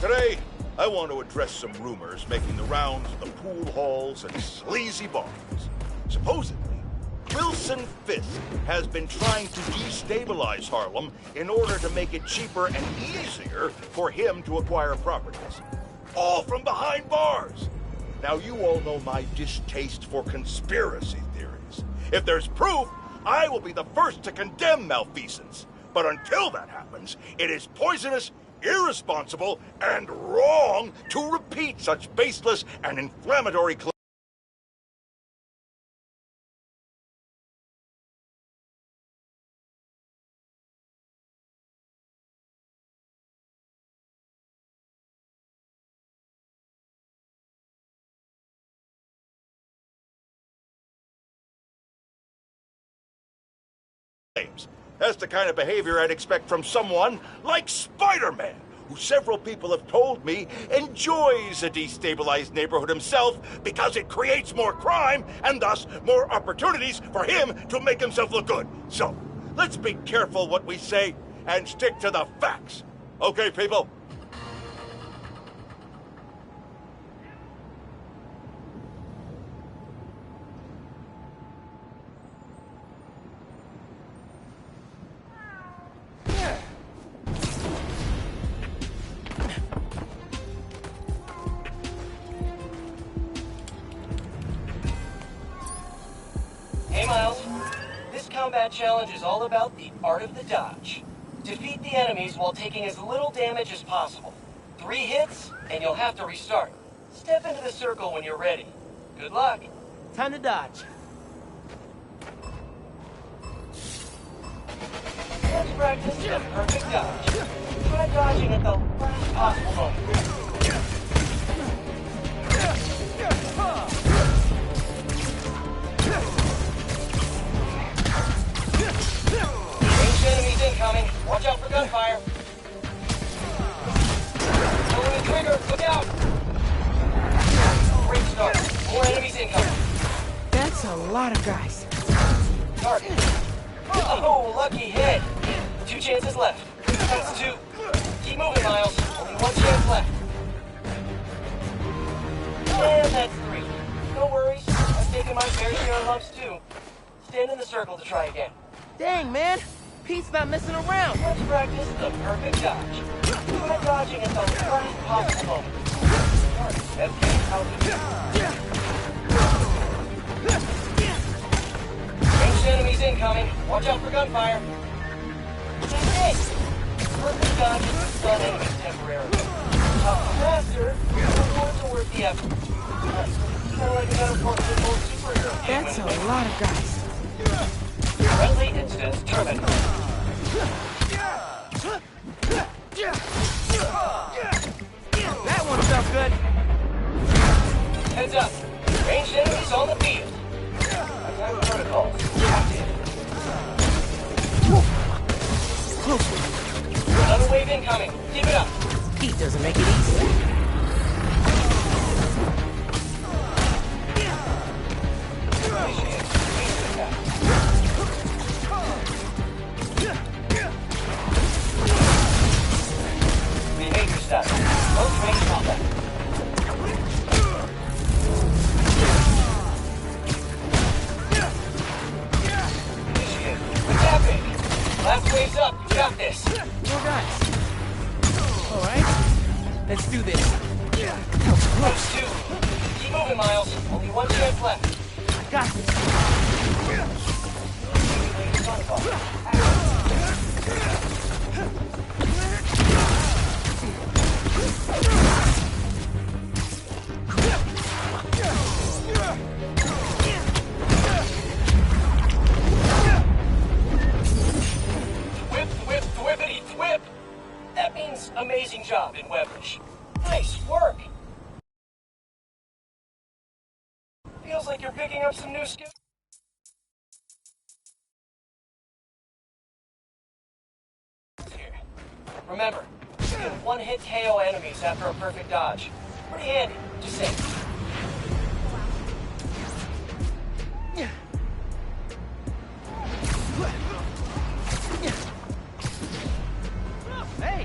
Today, I want to address some rumors making the rounds of the pool halls and sleazy bars. Supposedly, Wilson Fisk has been trying to destabilize Harlem in order to make it cheaper and easier for him to acquire properties. All from behind bars. Now, you all know my distaste for conspiracy theories. If there's proof, I will be the first to condemn malfeasance. But until that happens, it is poisonous, irresponsible, and wrong to repeat such baseless and inflammatory claims. That's the kind of behavior I'd expect from someone like Spider-Man, who several people have told me enjoys a destabilized neighborhood himself because it creates more crime and thus more opportunities for him to make himself look good. So, let's be careful what we say and stick to the facts. Okay, people? Hey, Miles. This combat challenge is all about the art of the dodge. Defeat the enemies while taking as little damage as possible. 3 hits, and you'll have to restart. Step into the circle when you're ready. Good luck. Time to dodge. Let's practice the perfect dodge. Try dodging at the last possible moment. Enemies incoming. Watch out for gunfire. Pulling the trigger. Look out. Great start. More enemies incoming. That's a lot of guys. Target. Oh, lucky hit. 2 chances left. That's 2. Keep moving, Miles. Only 1 chance left. And that's 3. No worries. I've taken my fair share of lumps too. Stand in the circle to try again. Dang, man. Pete's not messing around. Let's practice the perfect dodge. Try dodging at the last possible moment. Okay, ranged enemies incoming. Watch out for gunfire. Hey! Perfect dodge is stun enemies temporarily. Faster, the rewards are worth the effort. Kind of like a metaphor for the old superhero game. That's a lot of guys. Friendly instance terminated. That one felt good. Heads up. Ranged enemies on the field. Attack protocols active. Another wave incoming. Keep it up. Pete doesn't make it easy. Behavior status. Close range combat. Initiate. Tap it. Last wave's up. You got this. More guys. All right. Let's do this. That's 2. Keep moving, Miles. Only 1 chance left. I got this. Whippity whip. That means amazing job in Weblish. Nice work. Feels like you're picking up some new skills. Here. Remember, you can one-hit KO enemies after a perfect dodge. Pretty handy, just saying. Hey!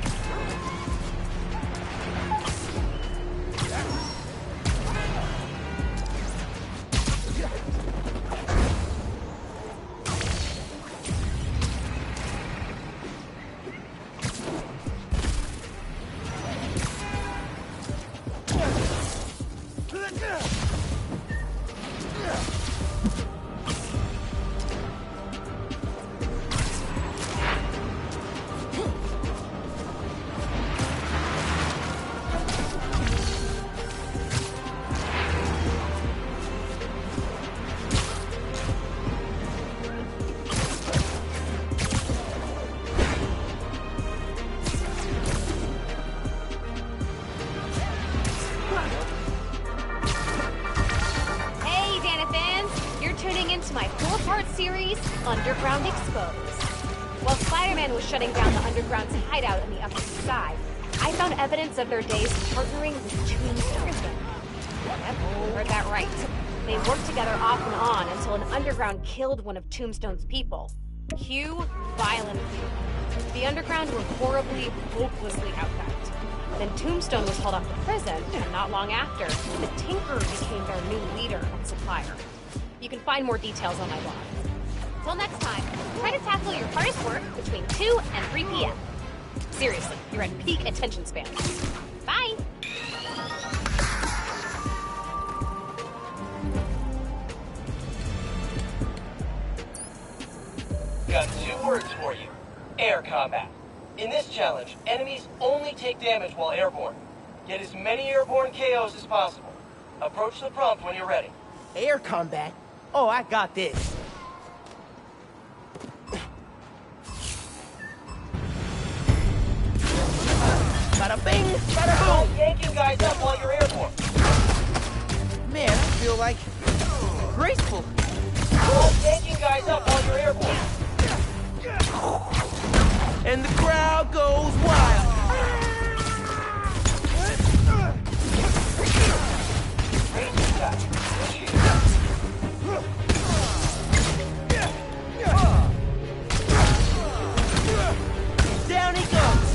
case, Underground Exposed. While Spider-Man was shutting down the Underground's hideout in the Upper East Side, I found evidence of their days partnering with Tombstone. Yep, you heard that right. They worked together off and on until an Underground killed one of Tombstone's people. Hugh, violent Hugh. The Underground were horribly, hopelessly outgunned. Then Tombstone was hauled off to prison, and not long after, the Tinker became their new leader and supplier. You can find more details on my blog. Till next time, try to tackle your hardest work between 2 and 3 p.m. Seriously, you're at peak attention span. Bye! Got 2 words for you. Air combat. In this challenge, enemies only take damage while airborne. Get as many airborne KOs as possible. Approach the prompt when you're ready. Air combat? Oh, I got this. Bada bing, bada boom! Stop yanking guys up while you're airborne. Man, I feel like graceful. Stop yanking guys up while you're airborne. And the crowd goes wild. Down he goes.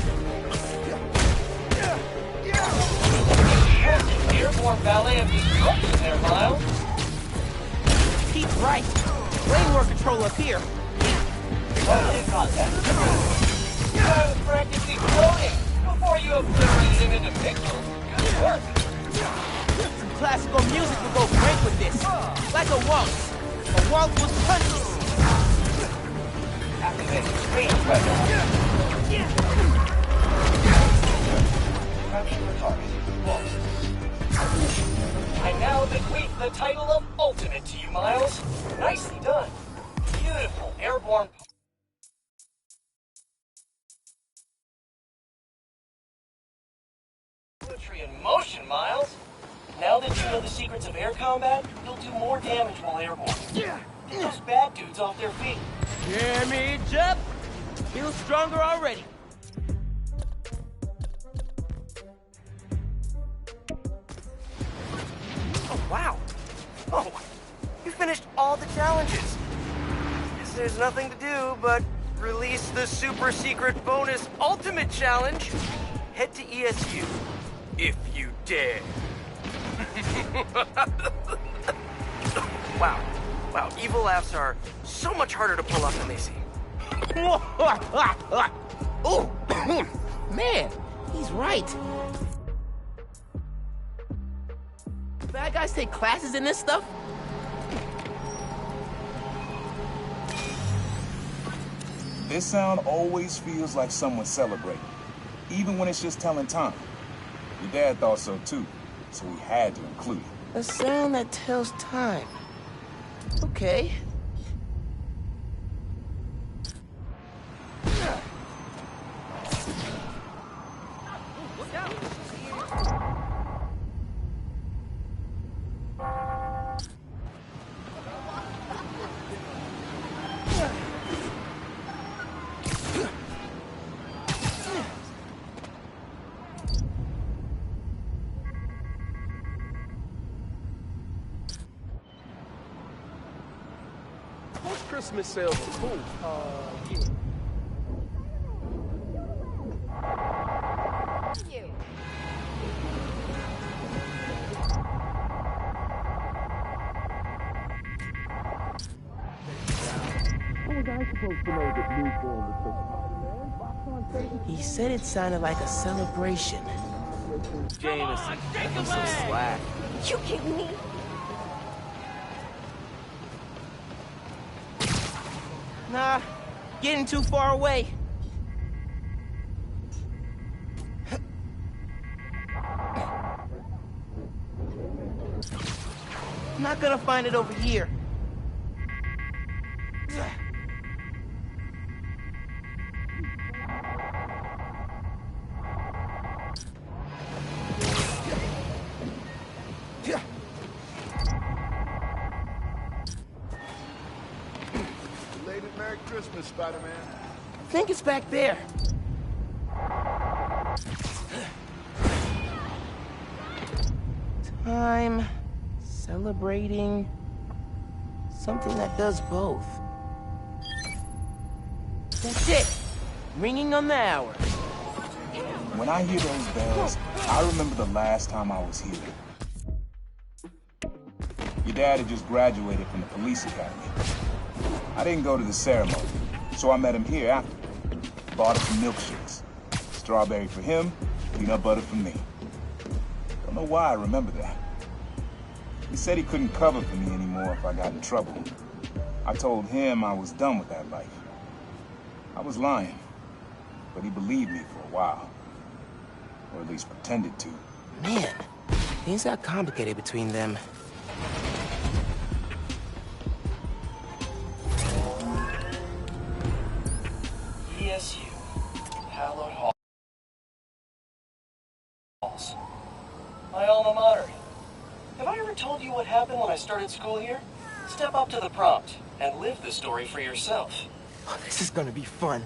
Airborne ballet of destruction there, Miles. Pete's right. Way more control up here. In contact. You guys practically floating before you obliterated him into pixels. Good work. Some classical music will go great with this. Like a waltz. A waltz with punches. Activating range weapon. Capture the target. Waltz. I now bequeath the title of Ultimate to you, Miles. Nicely done. Beautiful airborne. Poetry in motion, Miles. Now that you know the secrets of air combat, you'll do more damage while airborne. Get those bad dudes off their feet. Damage up. Feel stronger already. Oh, wow. Oh, you finished all the challenges. Guess there's nothing to do but release the super secret bonus ultimate challenge. Head to ESU, if you dare. Wow. Wow, evil laughs are so much harder to pull off than they seem. Oh, man, he's right. Bad guys take classes in this stuff? This sound always feels like someone celebrating, even when it's just telling time. Your dad thought so too, so he had to include it. A sound that tells time. Okay. Christmas sales are cool. You. He said it sounded like a celebration. Jameson, I'm so slack. You kidding me? Nah, getting too far away. I'm not gonna find it over here. Spider-Man? I think it's back there. Time celebrating something that does both. That's it. Ringing on the hour. When I hear those bells, I remember the last time I was here. Your dad had just graduated from the police academy. I didn't go to the ceremony, so I met him here after. Bought us some milkshakes. Strawberry for him, peanut butter for me. Don't know why I remember that. He said he couldn't cover for me anymore if I got in trouble. I told him I was done with that life. I was lying, but he believed me for a while. Or at least pretended to. Man, things got complicated between them. PSU, hallowed halls. My alma mater. Have I ever told you what happened when I started school here? Step up to the prompt and live the story for yourself. Oh, this is gonna be fun.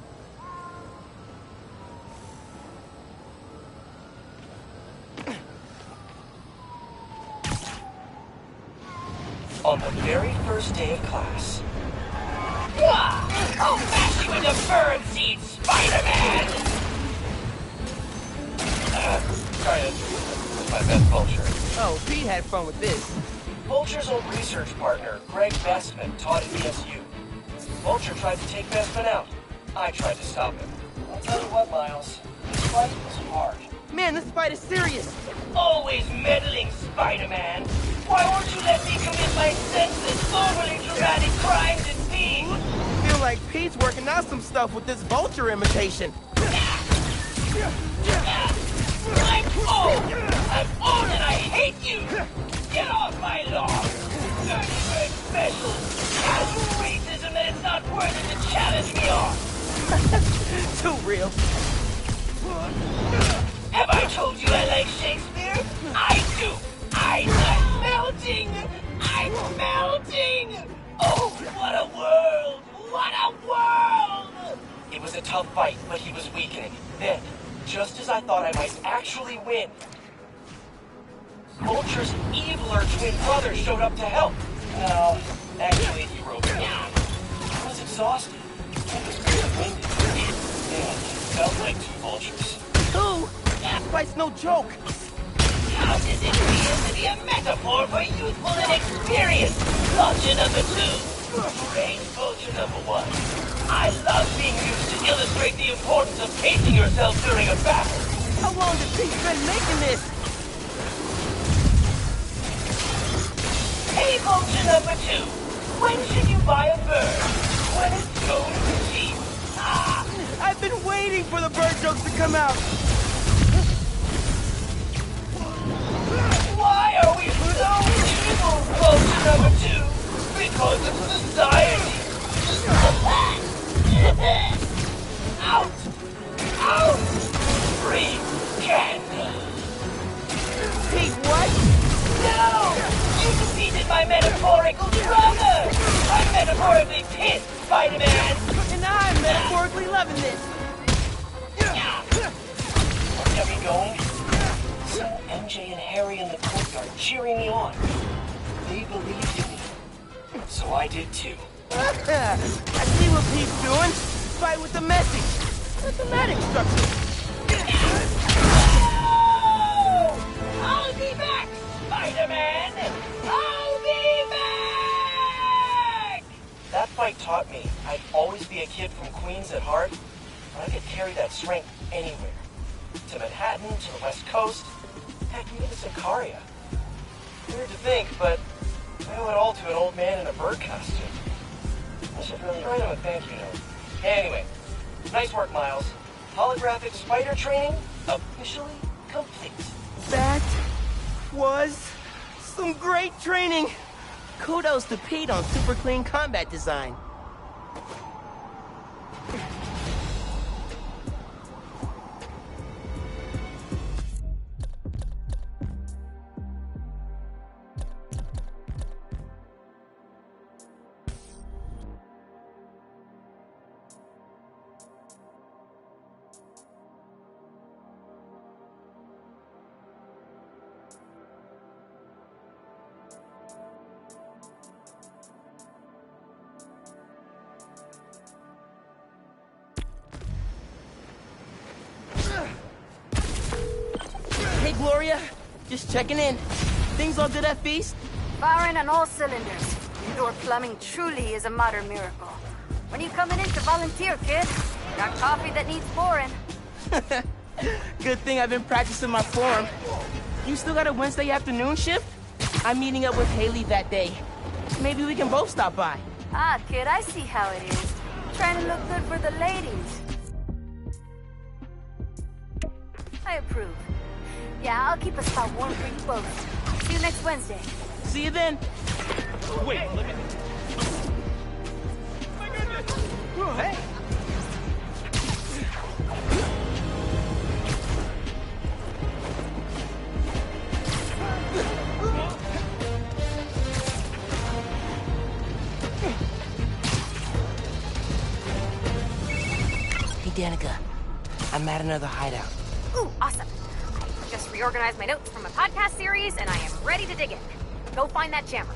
On the very first day of class. I'll mash you into bird seed, Spider-Man! Sorry, that's my best vulture. Oh, Pete had fun with this. Vulture's old research partner, Greg Bestman, taught at ESU. Vulture tried to take Bestman out. I tried to stop him. I'll tell you what, Miles. This fight was hard. Man, this fight is serious. Always meddling, Spider-Man. Why won't you let me commit my senseless, overly dramatic crimes in peace? Feel like Pete's working out some stuff with this vulture imitation. I'm old and I hate you! Get off my lawn! Dirty bird special! Casual racism that it's not worth it to challenge me on! Too real. Have I told you I like Shakespeare? I do! I'm melting! I'm melting! Oh, what a world! What a world! It was a tough fight, but he was weakening. Then, just as I thought I might actually win, Vulture's eviler twin brother showed up to help. No, actually, he broke down. I was exhausted. I was very winded. And it felt like two vultures. Two? That fight's no joke. How does it feel to be a metaphor for youthful inexperience? Vulture number 2. Great vulture number 1. I love being used to illustrate the importance of pacing yourself during a battle. How long did Pete spend making this? Hey, vulture number 2. When should you buy a bird? When it's going to cheap. Ah! I've been waiting for the bird jokes to come out. Why are we so evil, vulture number 2? Because of society. Out! Out! Free candy! Pete, what? No! You defeated my metaphorical brother! I'm metaphorically pissed, Spider-Man! And I'm metaphorically loving this. What's got me going? So MJ and Harry in the courtyard cheering me on. They believed in me. So I did too. I see what Pete's doing. Fight with the message. Mathematic structure. No! I'll be back, Spider-Man! I'll be back! That fight taught me I'd always be a kid from Queens at heart, but I could carry that strength anywhere. To Manhattan, to the West Coast, heck, even to Sicaria. Weird to think, but I owe it all to an old man in a bird costume. I should really write him a thank you note. Anyway, nice work, Miles. Holographic spider training officially complete. That was some great training. Kudos to Pete on super clean combat design. Gloria. Just checking in. Things all good at Feast? Firing on all cylinders. Indoor plumbing truly is a modern miracle. When are you coming in to volunteer, kid? Got coffee that needs pouring. Good thing I've been practicing my form. You still got a Wednesday afternoon shift? I'm meeting up with Haley that day. Maybe we can both stop by. Ah, kid, I see how it is. Trying to look good for the ladies. I approve. Yeah, I'll keep a spot warm for you both. See you next Wednesday. See you then. Wait, let me... Hey! Hey, Danica. I'm at another hideout. Ooh, awesome. I just reorganized my notes from a podcast series, and I am ready to dig in. Go find that jammer.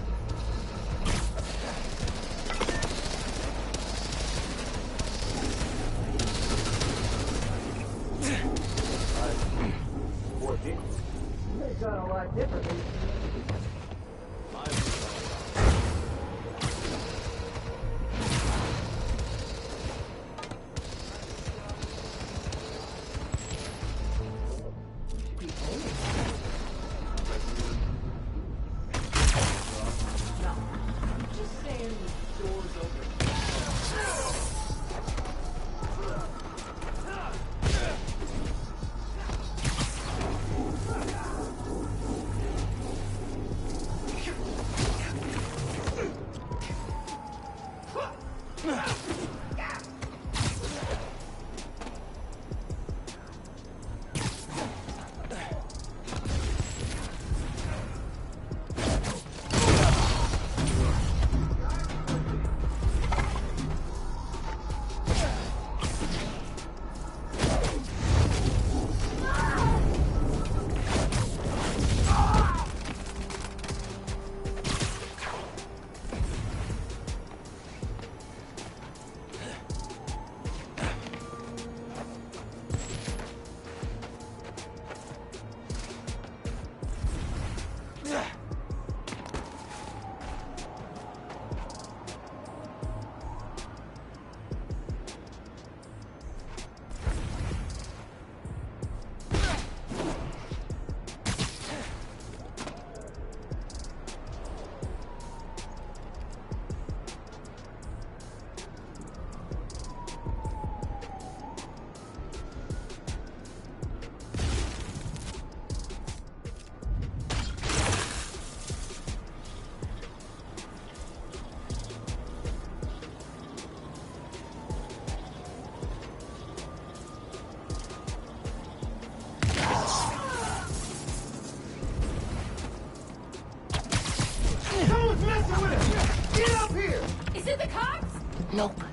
Nope.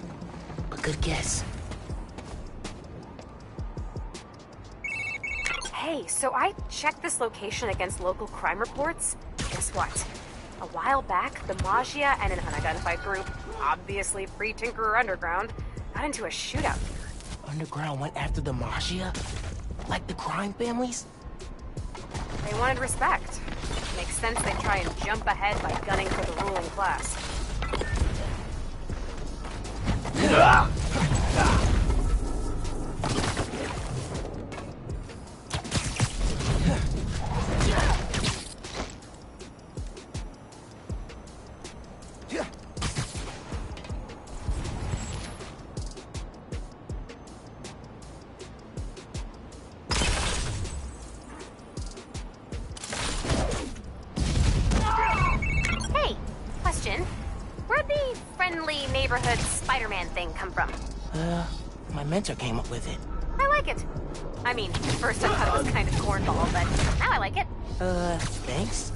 But good guess. Hey, so I checked this location against local crime reports. Guess what? A while back, the Maggia and an unidentified group, obviously pre-Tinkerer Underground, got into a shootout here. Underground went after the Maggia? Like the crime families? They wanted respect. Makes sense they'd try and jump ahead by gunning for the ruling class. Hey, question. Where'd the friendly neighborhood Spider-Man thing come from? My mentor came up with it. I like it. I mean, at first I thought it was kind of cornball, but now I like it. Thanks?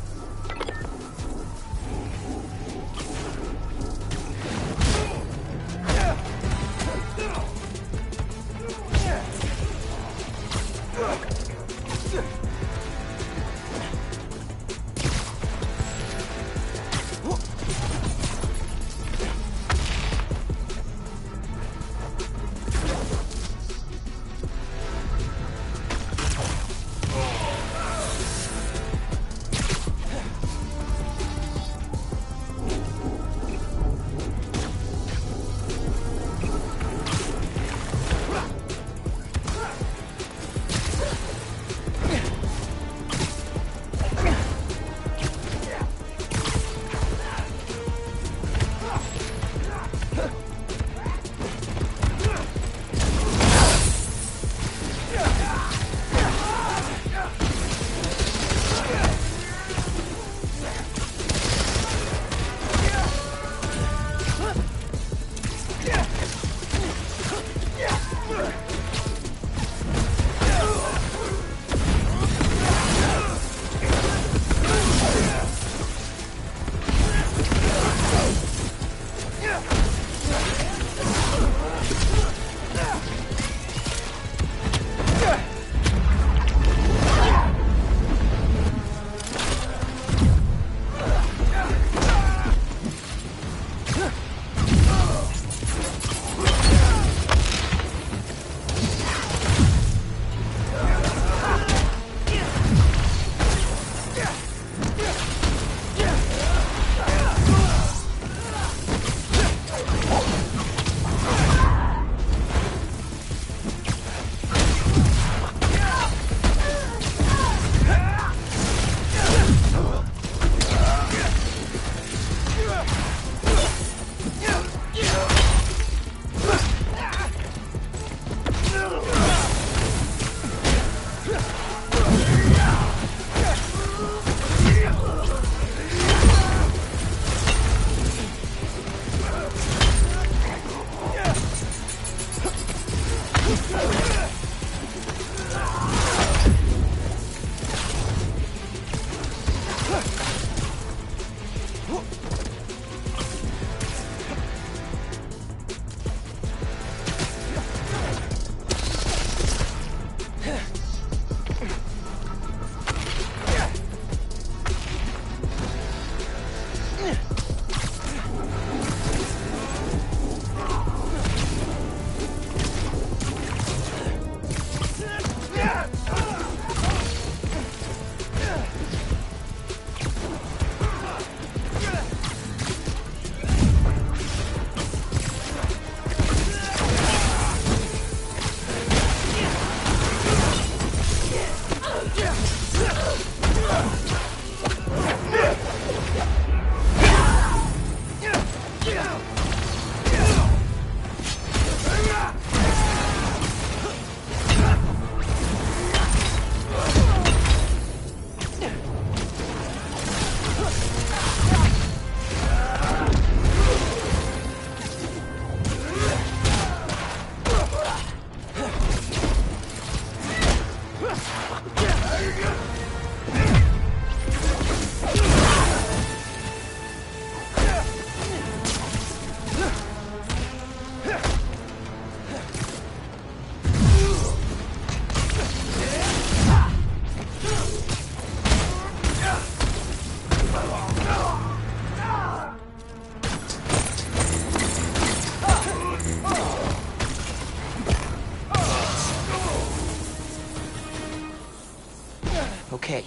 Okay.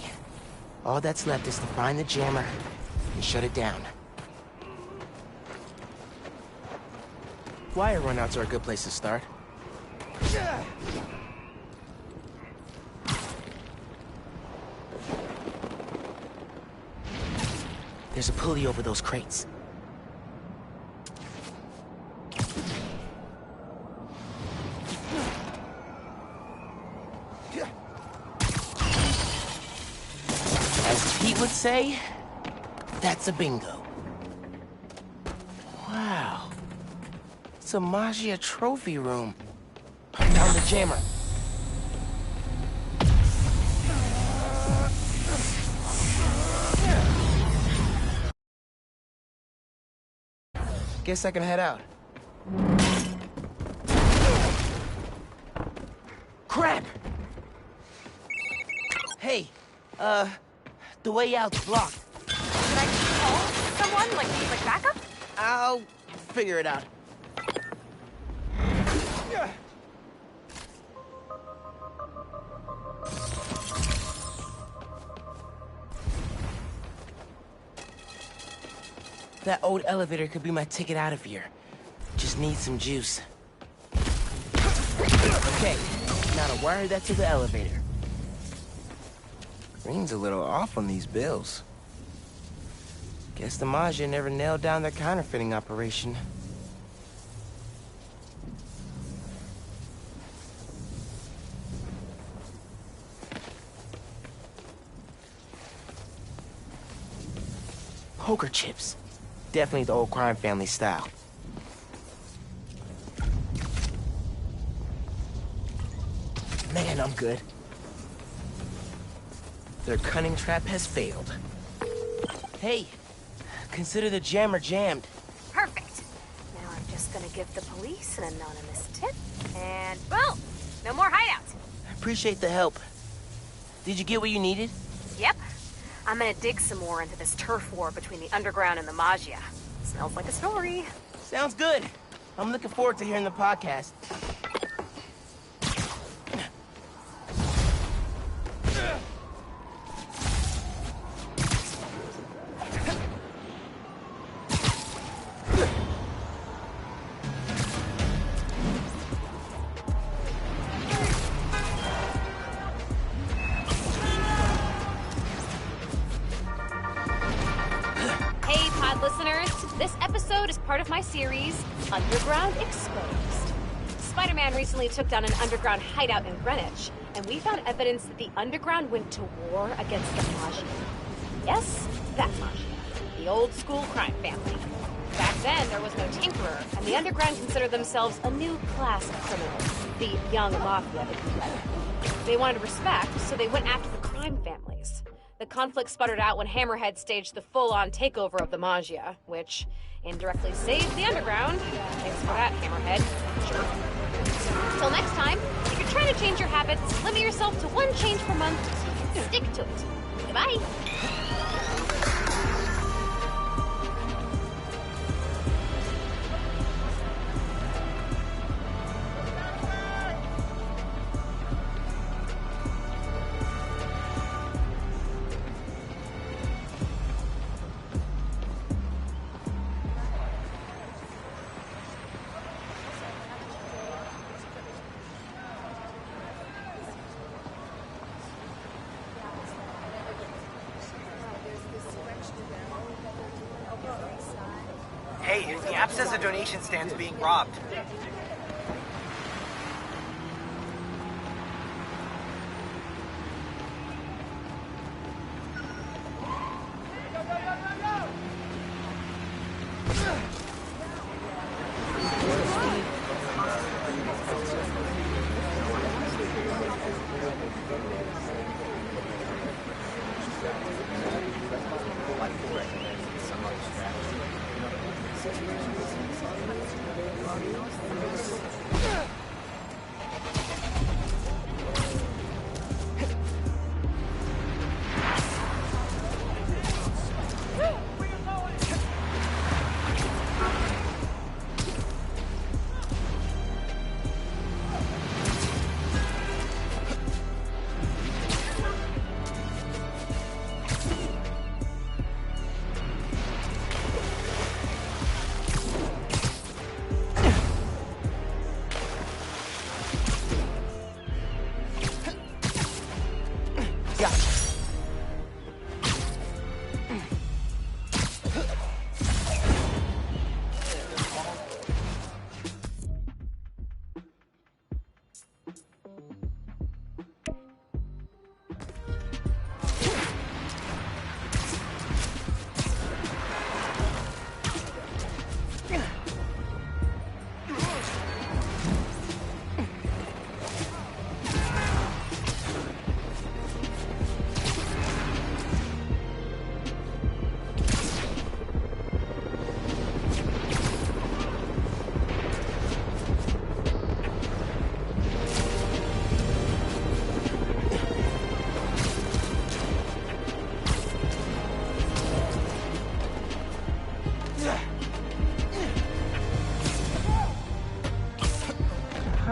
All that's left is to find the jammer and shut it down. Wire runouts are a good place to start. There's a pulley over those crates. As Pete would say, that's a bingo. Wow. It's a Maggia trophy room. I found the jammer. Guess I can head out. Crap! Hey, the way out's blocked. Should I call someone? Like backup? I'll figure it out. That old elevator could be my ticket out of here. Just need some juice. Okay, now to wire that to the elevator. Rings a little off on these bills. Guess the Maggia never nailed down their counterfeiting operation. Poker chips. Definitely the old crime family style. Man, I'm good. Their cunning trap has failed. Hey, consider the jammer jammed. Perfect. Now I'm just gonna give the police an anonymous tip, and boom! No more hideouts. Appreciate the help. Did you get what you needed? Yep. I'm gonna dig some more into this turf war between the underground and the Maggia. Smells like a story. Sounds good. I'm looking forward to hearing the podcast. This episode is part of my series, Underground Exposed. Spider-Man recently took down an underground hideout in Greenwich, and we found evidence that the underground went to war against the Maggia. Yes, that Maggia. The old school crime family. Back then, there was no tinkerer, and the underground considered themselves a new class of criminals. The young mafia, if you will. They wanted respect, so they went after the crime families. The conflict sputtered out when Hammerhead staged the full-on takeover of the Maggia, which indirectly saved the underground. Thanks for that, Hammerhead. Sure. Till next time, if you're trying to change your habits, limit yourself to one change per month so you can stick to it. Goodbye. Hey, the app says the donation stand's being robbed.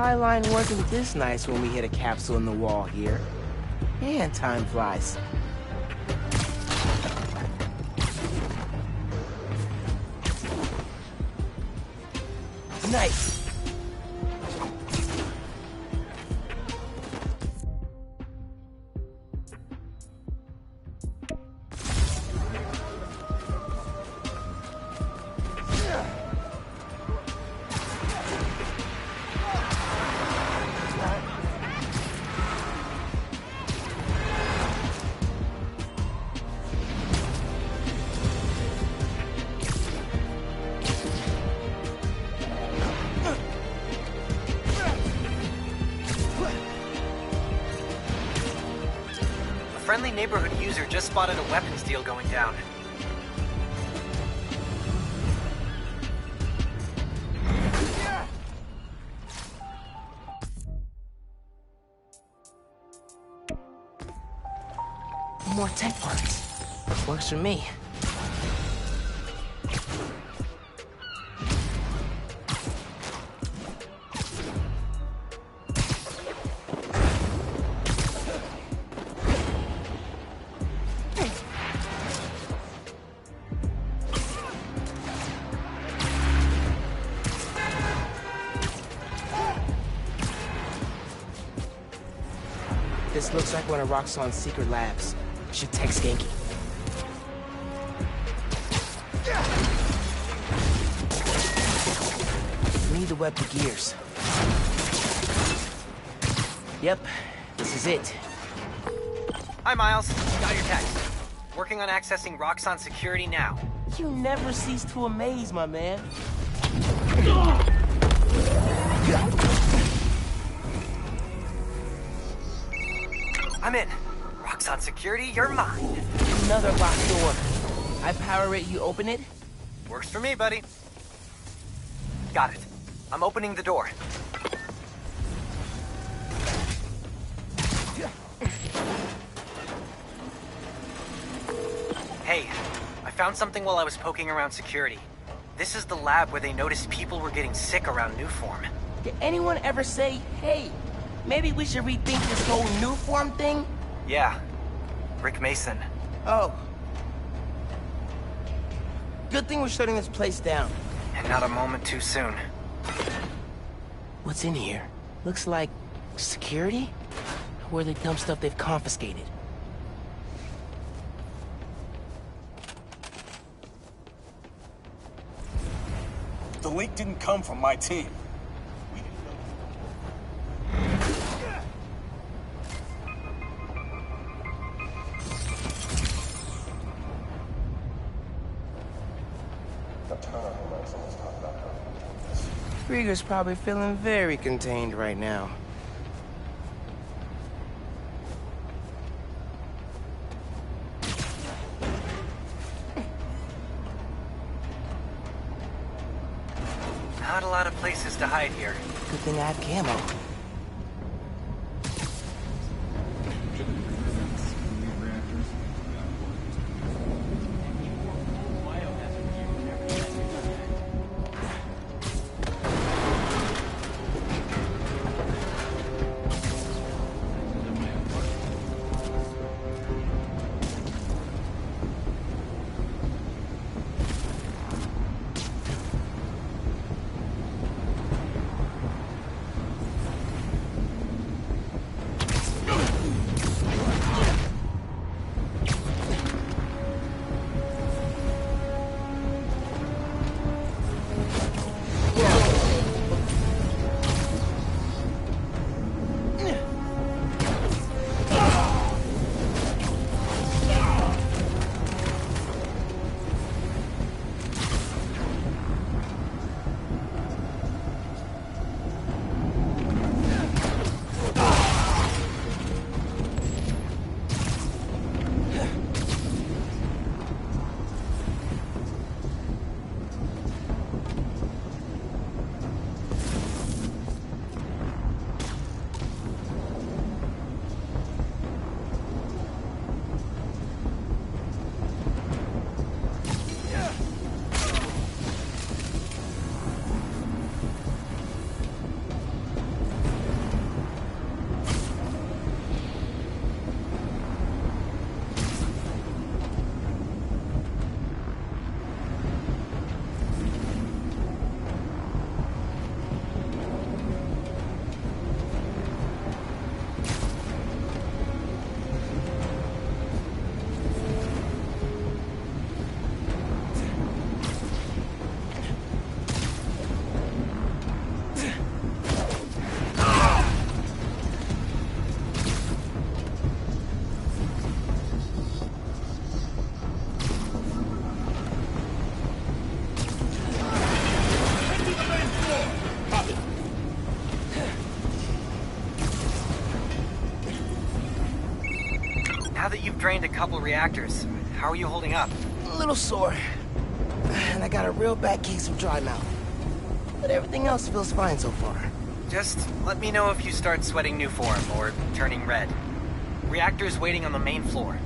skyline wasn't this nice when we hit a capsule in the wall here. And time flies. Nice. A friendly neighborhood user just spotted a weapons deal going down. More tech parts. Works for me. This looks like one of Roxxon's secret labs. Should text Genki. We need to web the gears. Yep, this is it. Hi, Miles. Got your text. Working on accessing Roxxon security now. You never cease to amaze, my man. I'm in. Roxxon security, you're mine. Another locked door. I power it, you open it? Works for me, buddy. Got it. I'm opening the door. Hey, I found something while I was poking around security. This is the lab where they noticed people were getting sick around Newform. Did anyone ever say, hey, maybe we should rethink this whole new form thing? Yeah. Rick Mason. Oh. Good thing we're shutting this place down. And not a moment too soon. What's in here? Looks like security? Where they dump stuff they've confiscated. The leak didn't come from my team. Krieger's probably feeling very contained right now. Not a lot of places to hide here. Good thing I have camo. drained a couple reactors. How are you holding up? A little sore. And I got a real bad case of dry mouth. But everything else feels fine so far. Just let me know if you start sweating new form or turning red. Reactors waiting on the main floor.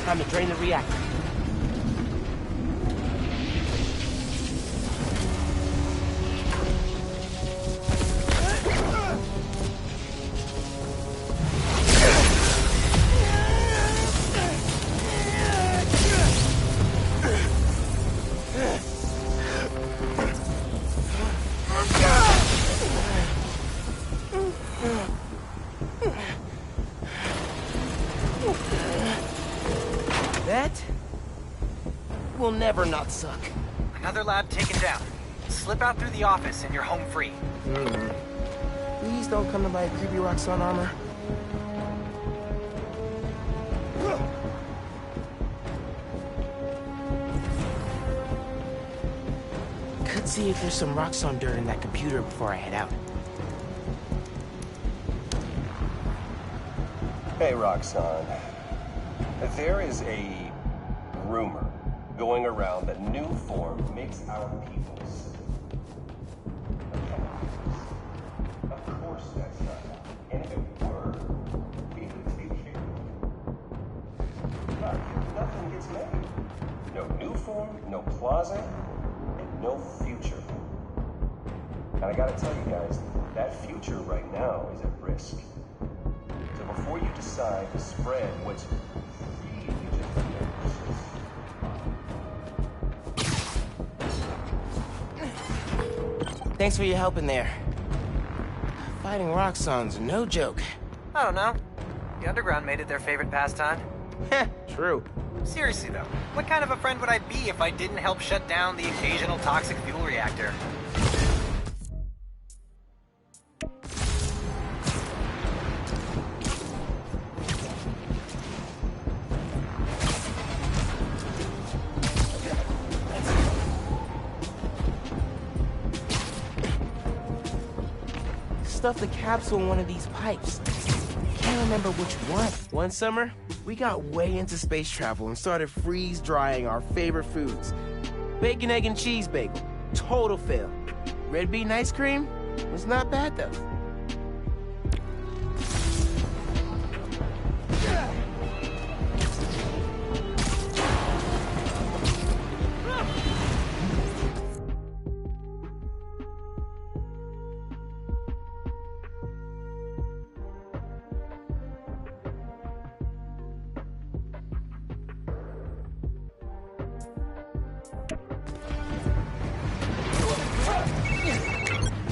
Time to drain the reactor. That will never not suck. Another lab taken down. Slip out through the office and you're home free. Please don't come in like creepy Roxxon armor. Could see if there's some Roxxon dirt in that computer before I head out. Hey, Roxxon. There is a rumor going around that new form makes our people sick. Of course that's not. And if it were, we would take care of it. But nothing gets made. No new form, no plaza, and no future. And I gotta tell you guys, that future right now is at risk. So before you decide to spread what's Thanks for your help in there. Fighting Roxxon's no joke. I don't know. The Underground made it their favorite pastime. Heh, true. Seriously though, what kind of a friend would I be if I didn't help shut down the occasional toxic fuel reactor? stuffed the capsule in one of these pipes. Can't remember which one. One summer, we got way into space travel and started freeze-drying our favorite foods. Bacon, egg, and cheese bagel. Total fail. Red bean ice cream was not bad, though.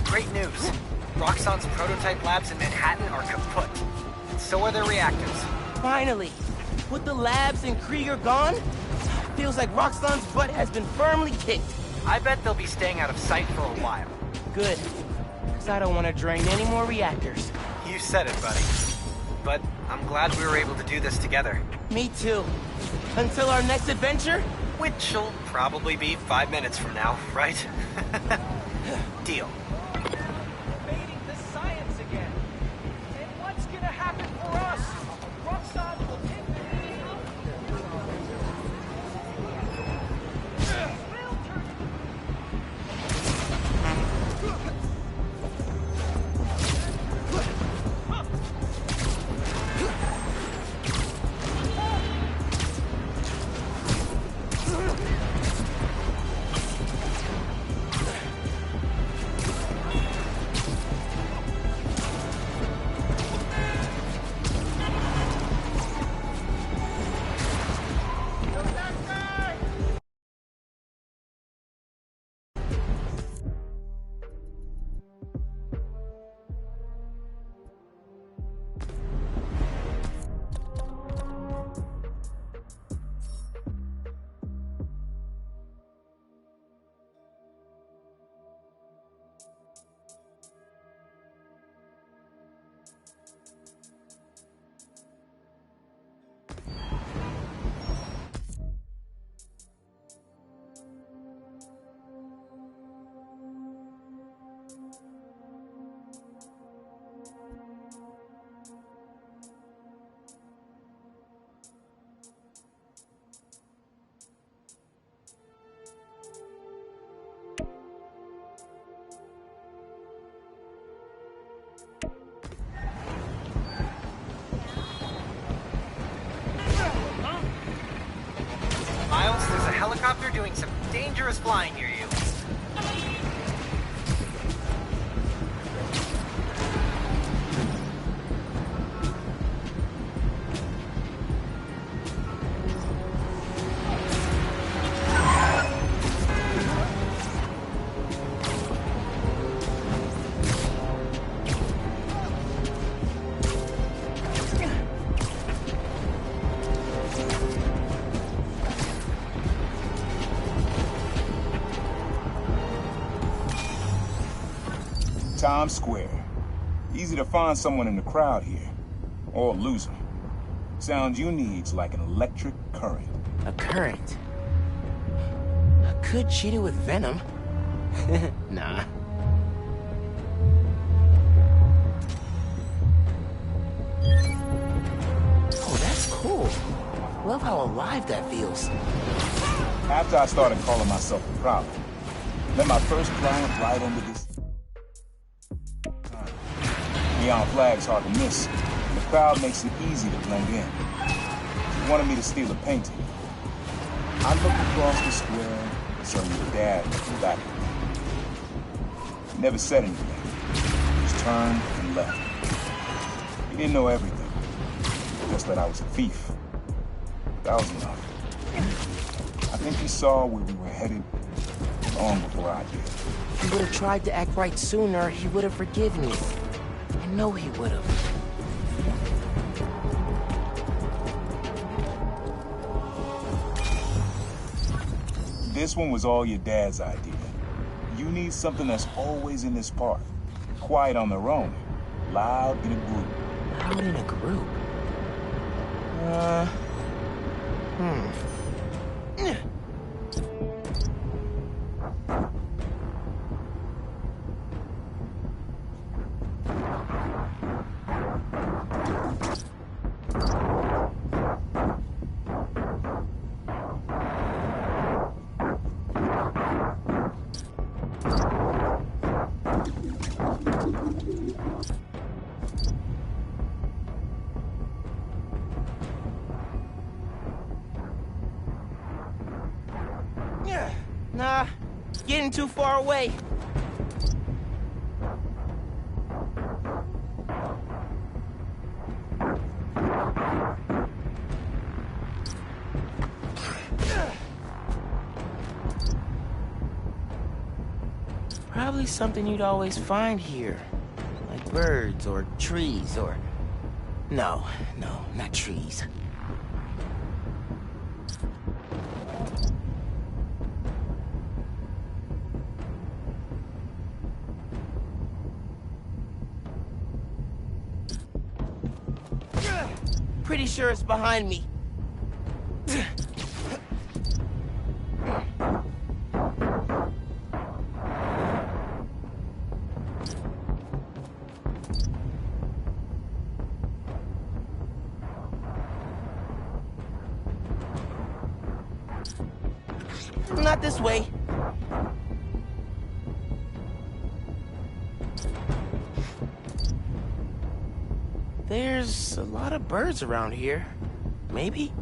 Great news. Roxxon's prototype labs in Manhattan are kaput. So are their reactors. Finally! With the labs and Krieger gone, feels like Roxxon's butt has been firmly kicked. I bet they'll be staying out of sight for a while. Good. Because I don't want to drain any more reactors. You said it, buddy. But I'm glad we were able to do this together. Me too. Until our next adventure? Which'll probably be 5 minutes from now, right? Deal. Debating the science again. And what's gonna happen for us? Roxxon will take the lead. We'll turn. Miles, there's a helicopter doing some dangerous flying near you. Times Square. Easy to find someone in the crowd here. Or lose them. Sound you need's like an electric current. A current? I could cheat it with venom. Nah. Oh, that's cool. Love how alive that feels. After I started calling myself a problem, let my first client right under this. Neon flag's hard to miss, and the crowd makes it easy to blend in. She wanted me to steal a painting. I looked across the square and saw your dad looking back at me. He never said anything. He just turned and left. He didn't know everything, just that I was a thief. That was enough. I think he saw where we were headed long before I did. If he would have tried to act right sooner, he would have forgiven you. I know he would have. This one was all your dad's idea. You need something that's always in this park. Quiet on their own. Loud in a group. Loud in a group? Nah, getting too far away. Probably something you'd always find here. Like birds or trees or... No, not trees. Pretty sure it's behind me. Not this way. There's a lot of birds around here. Maybe?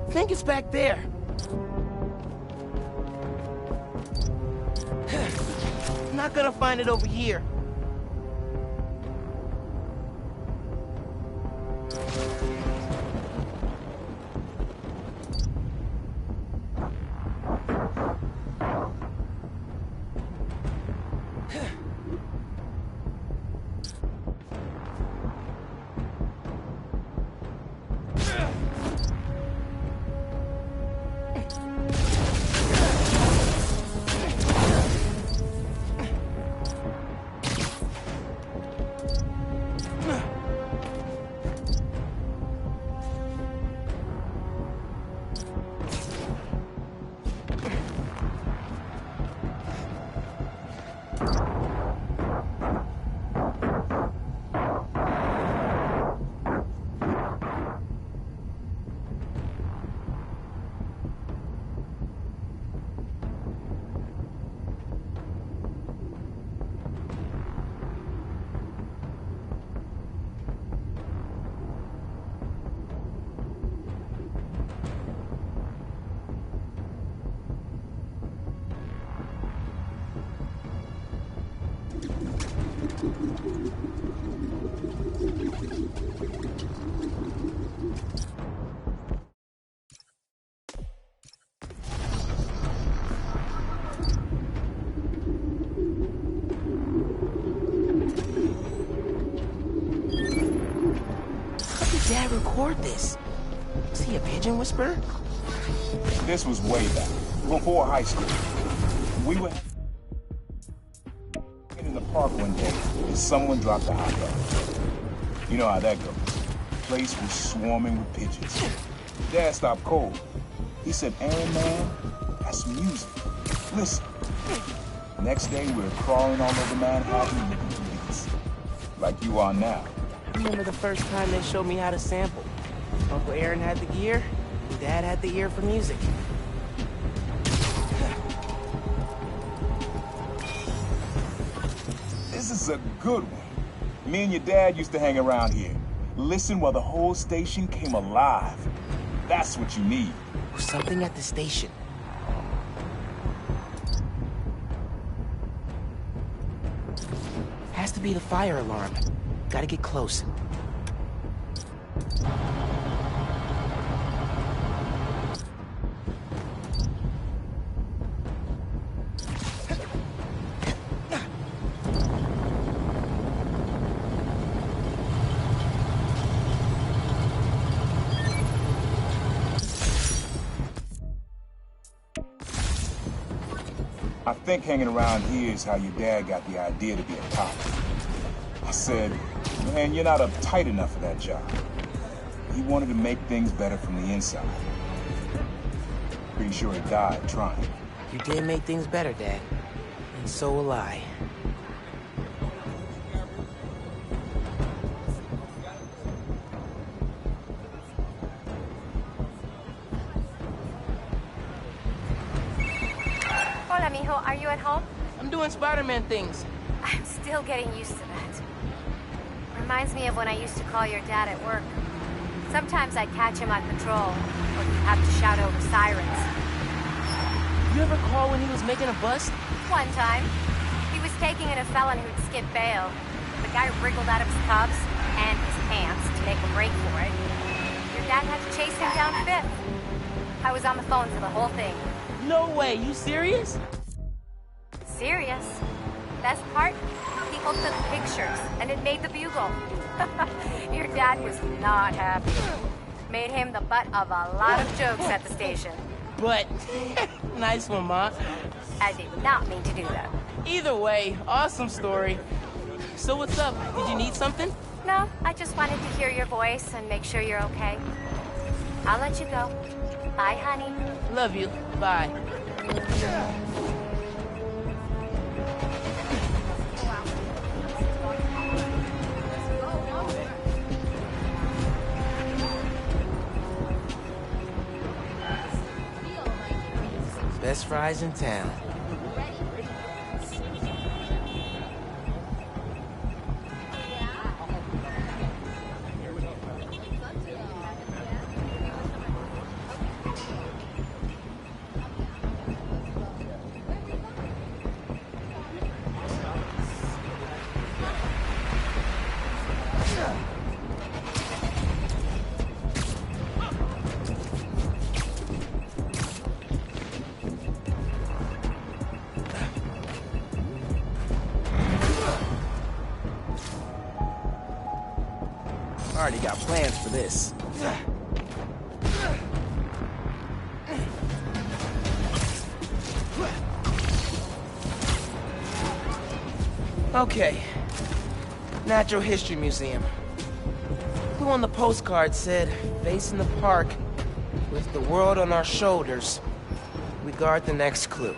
I think it's back there. Not gonna find it over here. Dad record this? Is he a pigeon whisperer? This was way back, before high school. We were in the park one day, and someone dropped a hot dog. You know how that goes. The place was swarming with pigeons. Dad stopped cold. He said, "Aaron, man, that's music. Listen." Next day, we were crawling all over Manhattan looking for beats. Like you are now. I remember the first time they showed me how to sample. Uncle Aaron had the gear, and Dad had the ear for music. This is a good one. Me and your dad used to hang around here. Listen while the whole station came alive. That's what you need. There's something at the station. Has to be the fire alarm. Gotta get close. I think hanging around here is how your dad got the idea to be a cop. I said, "Man, you're not uptight enough for that job." He wanted to make things better from the inside. Pretty sure he died trying. You did make things better, Dad. And so will I. Hola, mijo. Are you at home? I'm doing Spider-Man things. I'm still getting used to that. Reminds me of when I used to call your dad at work. Sometimes I'd catch him on patrol, or he'd have to shout over sirens. You ever call when he was making a bust? One time, he was taking in a felon who'd skipped bail. The guy wriggled out of his cuffs and his pants to make a break for it. Your dad had to chase him down Fifth. I was on the phone for the whole thing. No way, you serious? Serious. Best part? People took pictures, and it made the Bugle. Your dad was not happy. Made him the butt of a lot of jokes at the station. But, nice one, Ma. I did not mean to do that. Either way, awesome story. So what's up? Did you need something? No, I just wanted to hear your voice and make sure you're okay. I'll let you go. Bye, honey. Love you. Bye. Best fries in town. Already got plans for this. Okay. Natural History Museum. Who on the postcard said, facing the park, with the world on our shoulders, we guard the next clue.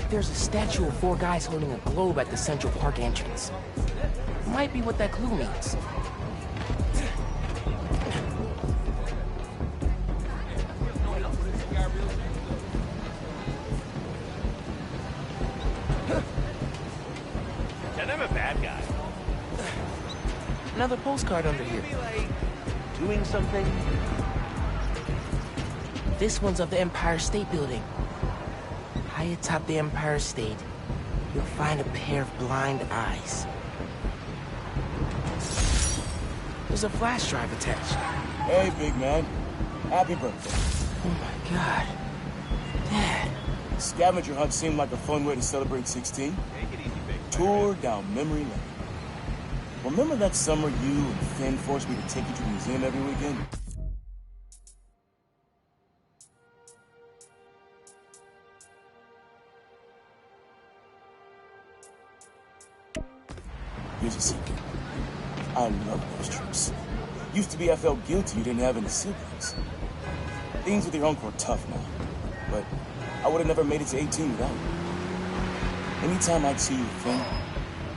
There's a statue of 4 guys holding a globe at the Central Park entrance. Might be what that clue means. And I'm a bad guy. Another postcard under here. Doing something? This one's of the Empire State Building. High atop the Empire State, you'll find a pair of blind eyes. There's a flash drive attached. Hey, big man. Happy birthday. Oh my God. Dad. Scavenger hunt seemed like a fun way to celebrate 16. Tour down memory lane. Remember that summer you and Finn forced me to take you to the museum every weekend? Here's a secret. I love those trips. Used to be I felt guilty you didn't have any siblings. Things with your uncle are tough now, but I would have never made it to 18 without you. Anytime I'd see you, Finn,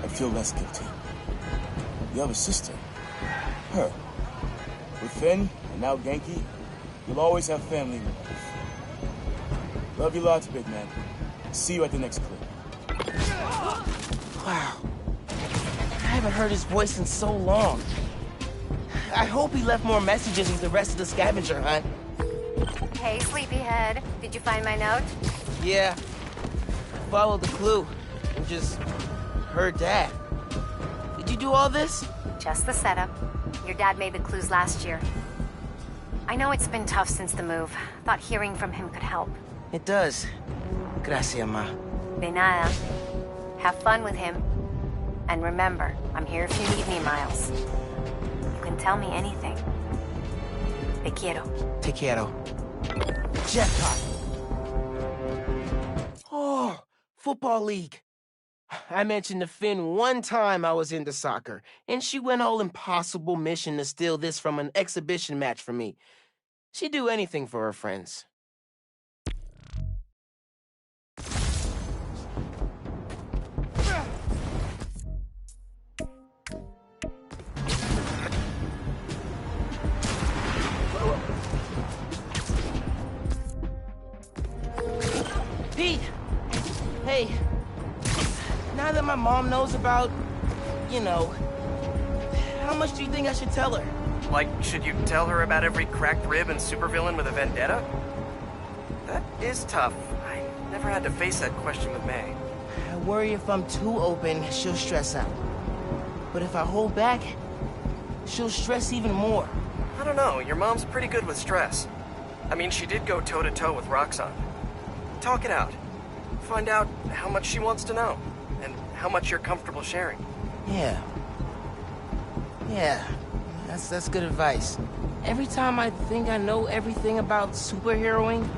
I'd feel less guilty. You have a sister. Her. With Finn, and now Genki, you'll always have family in your life. Love you lots, big man. See you at the next clip. Wow. I haven't heard his voice in so long. I hope he left more messages with the rest of the scavenger hunt. Hey, sleepyhead. Did you find my note? Yeah. Followed the clue and just heard Dad. Did you do all this? Just the setup. Your dad made the clues last year. I know it's been tough since the move. Thought hearing from him could help. It does. Gracias, Ma. De nada. Have fun with him. And remember, I'm here if you need me, Miles. You can tell me anything. Te quiero. Te quiero. Jetpack. Football league. I mentioned to Finn one time I was into soccer, and she went all impossible mission to steal this from an exhibition match for me. She'd do anything for her friends. Pete! Hey, now that my mom knows about, you know, how much do you think I should tell her? Like, should you tell her about every cracked rib and supervillain with a vendetta? That is tough. I never had to face that question with May. I worry if I'm too open, she'll stress out. But if I hold back, she'll stress even more. I don't know, your mom's pretty good with stress. I mean, she did go toe-to-toe with Roxxon. Talk it out. Find out how much she wants to know, and how much you're comfortable sharing. Yeah, that's good advice. Every time I think I know everything about superheroing,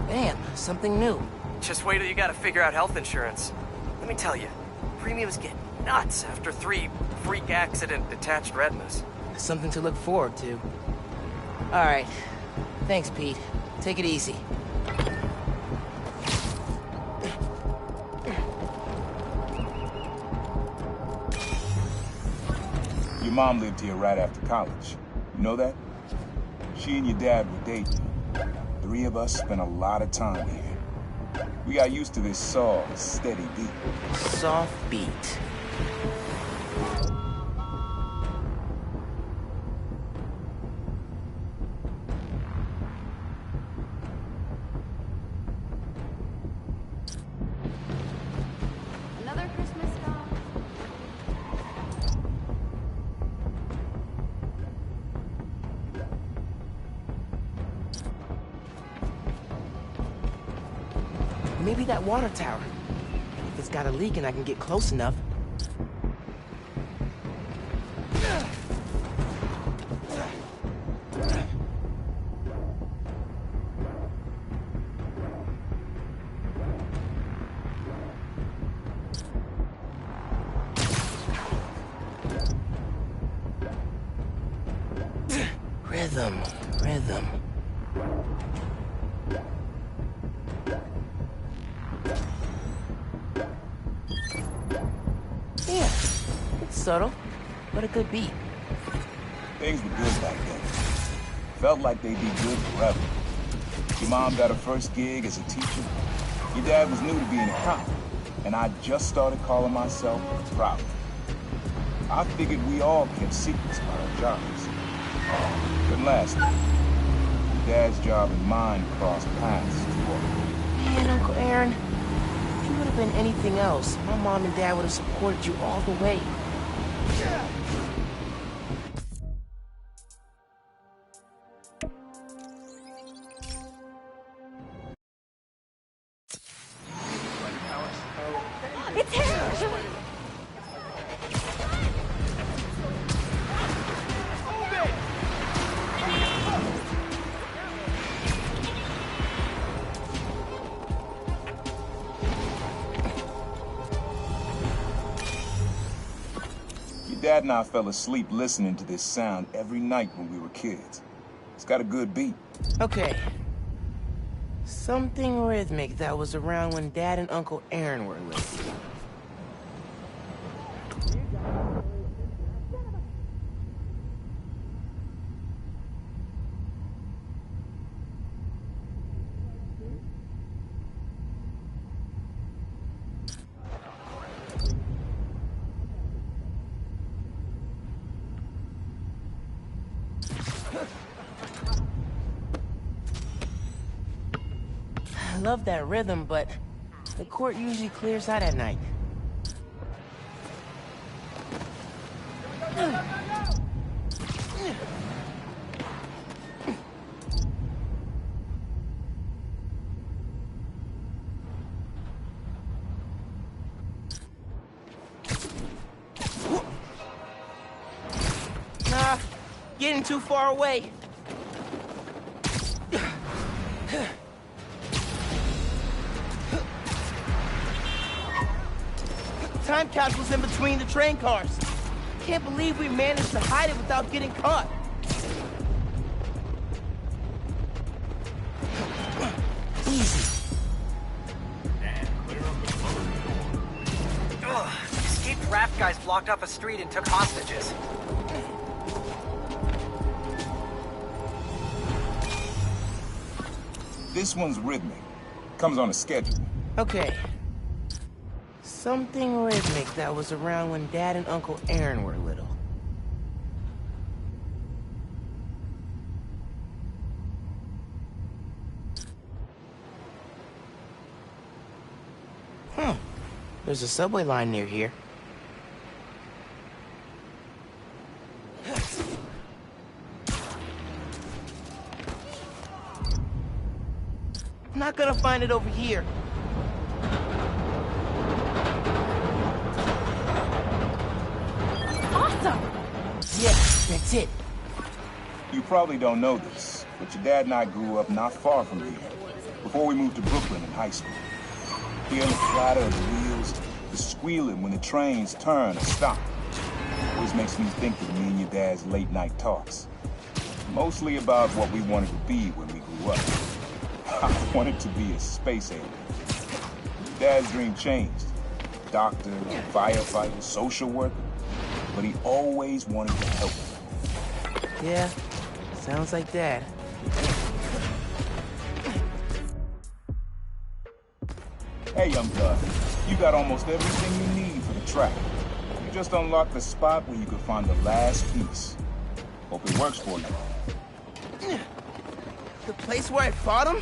bam, something new. Just wait till you gotta figure out health insurance. Let me tell you, premiums get nuts after 3 freak accident detached retinas. Something to look forward to. All right, thanks, Pete. Take it easy. Your mom lived here right after college. You know that? She and your dad were dating. 3 of us spent a lot of time here. We got used to this soft, steady beat. Soft beat. Another Christmas doll? Maybe that water tower. If it's got a leak and I can get close enough. Rhythm. Yeah, it's subtle, but a good beat. Things were good back then. Felt like they'd be good forever. Your mom got her first gig as a teacher. Your dad was new to being a cop, and I just started calling myself proud. I figured we all kept secrets about our jobs. Couldn't last. Your dad's job and mine crossed paths too often. Man, Uncle Aaron, if you would have been anything else, my mom and dad would have supported you all the way. It's him! Your dad and I fell asleep listening to this sound every night when we were kids. It's got a good beat. Okay. Something rhythmic that was around when Dad and Uncle Aaron were living. I love that rhythm, but the court usually clears out at night. Nah, getting too far away. time capsule's in between the train cars. Can't believe we managed to hide it without getting caught. Easy. Ugh, escaped raft guys blocked off a street and took hostages. This one's rhythmic. Comes on a schedule. Okay. Something rhythmic that was around when Dad and Uncle Aaron were little. There's a subway line near here. I'm not gonna find it over here. Awesome! Yeah, that's it. You probably don't know this, but your dad and I grew up not far from here, before we moved to Brooklyn in high school. Hearing the clatter of the wheels, the squealing when the trains turn or stop, always makes me think of me and your dad's late night talks. Mostly about what we wanted to be when we grew up. I wanted to be a space alien. Dad's dream changed. Doctor, firefighter, social worker. But he always wanted to help. Yeah, sounds like Dad. Hey, young blood, you got almost everything you need for the track. You just unlocked the spot where you could find the last piece. Hope it works for you. The place where I fought him?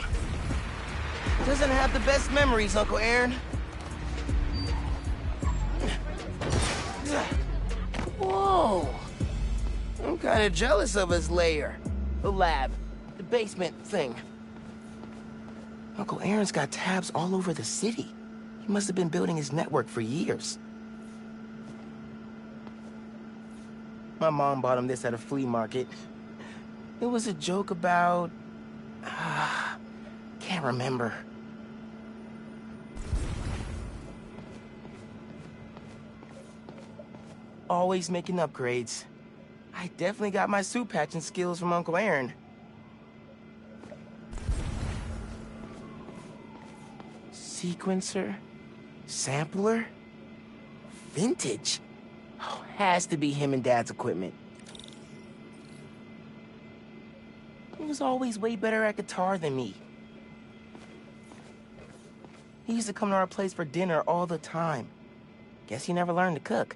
Doesn't have the best memories, Uncle Aaron. Whoa! I'm kinda jealous of his lair. The lab. The basement thing. Uncle Aaron's got tabs all over the city. He must have been building his network for years. My mom bought him this at a flea market. It was a joke about... can't remember. Always making upgrades. I definitely got my suit patching skills from Uncle Aaron. Sequencer? Sampler? Vintage? Oh, has to be him and Dad's equipment. He was always way better at guitar than me. He used to come to our place for dinner all the time. Guess he never learned to cook.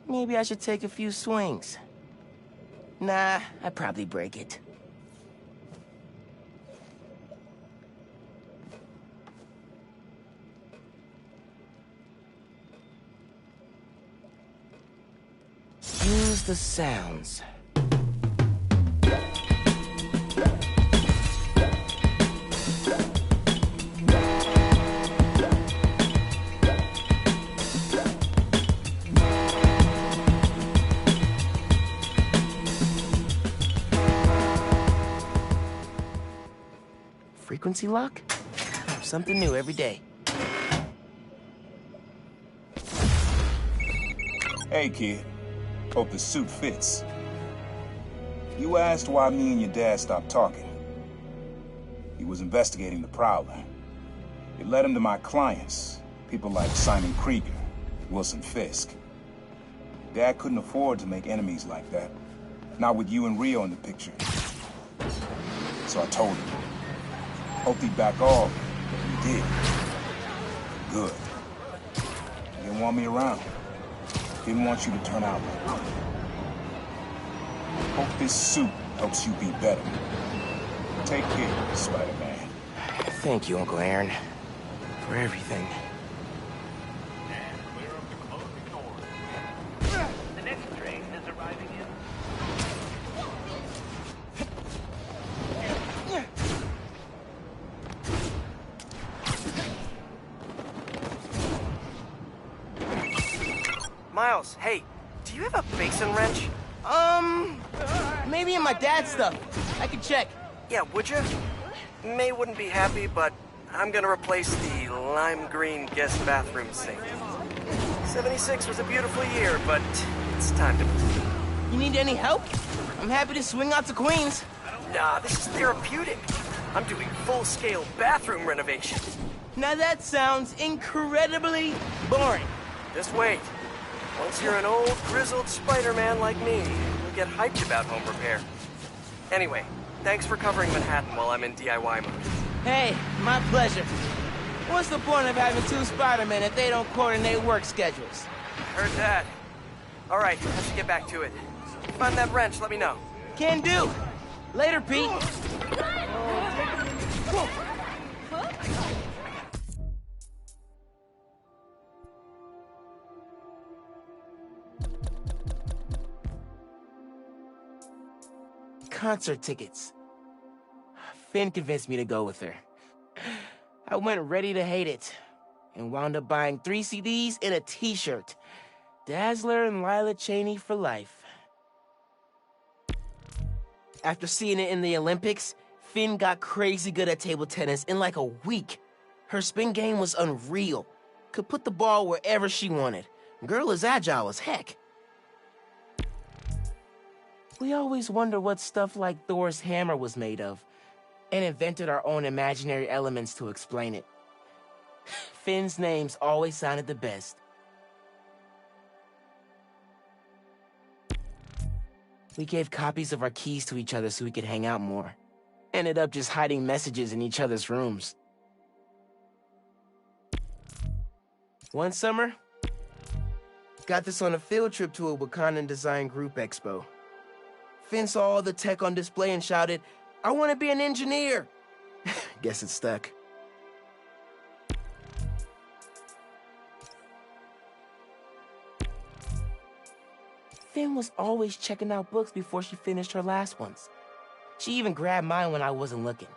Maybe I should take a few swings. Nah, I'd probably break it. Use the sounds. Frequency lock? Something new every day. Hey, kid. Hope the suit fits. You asked why me and your dad stopped talking. He was investigating the Prowler. It led him to my clients, people like Simon Krieger, Wilson Fisk. Dad couldn't afford to make enemies like that. Not with you and Rio in the picture. So I told him. Hoped he'd back off, but he did. Good. He didn't want me around. Didn't want you to turn out like that. Hope this suit helps you be better. Take care, Spider-Man. Thank you, Uncle Aaron, for everything. The next train is arriving in. Miles, hey, do you have a basin wrench? Maybe in my dad's stuff. I can check. Yeah, would you? May wouldn't be happy, but I'm gonna replace the lime green guest bathroom sink. 76 was a beautiful year, but it's time to move. You need any help? I'm happy to swing out to Queens. Nah, this is therapeutic. I'm doing full-scale bathroom renovation. Now that sounds incredibly boring. Just wait. Once you're an old, grizzled Spider-Man like me, you'll get hyped about home repair. Anyway, thanks for covering Manhattan while I'm in DIY mode. Hey, my pleasure. What's the point of having two Spider-Men if they don't coordinate work schedules? Heard that. All right, I should get back to it. Find that wrench, let me know. Can do. Later, Pete. Concert tickets. Finn convinced me to go with her. I went ready to hate it, and wound up buying 3 CDs and a t-shirt. Dazzler and Lila Cheney for life. After seeing it in the Olympics, Finn got crazy good at table tennis in like a week. Her spin game was unreal. Could put the ball wherever she wanted. Girl is agile as heck. We always wonder what stuff like Thor's hammer was made of, and invented our own imaginary elements to explain it. Finn's names always sounded the best. We gave copies of our keys to each other so we could hang out more. Ended up just hiding messages in each other's rooms. One summer, got this on a field trip to a Wakandan Design Group Expo. Finn saw all the tech on display and shouted, "I want to be an engineer!" Guess it stuck. Finn was always checking out books before she finished her last ones. She even grabbed mine when I wasn't looking.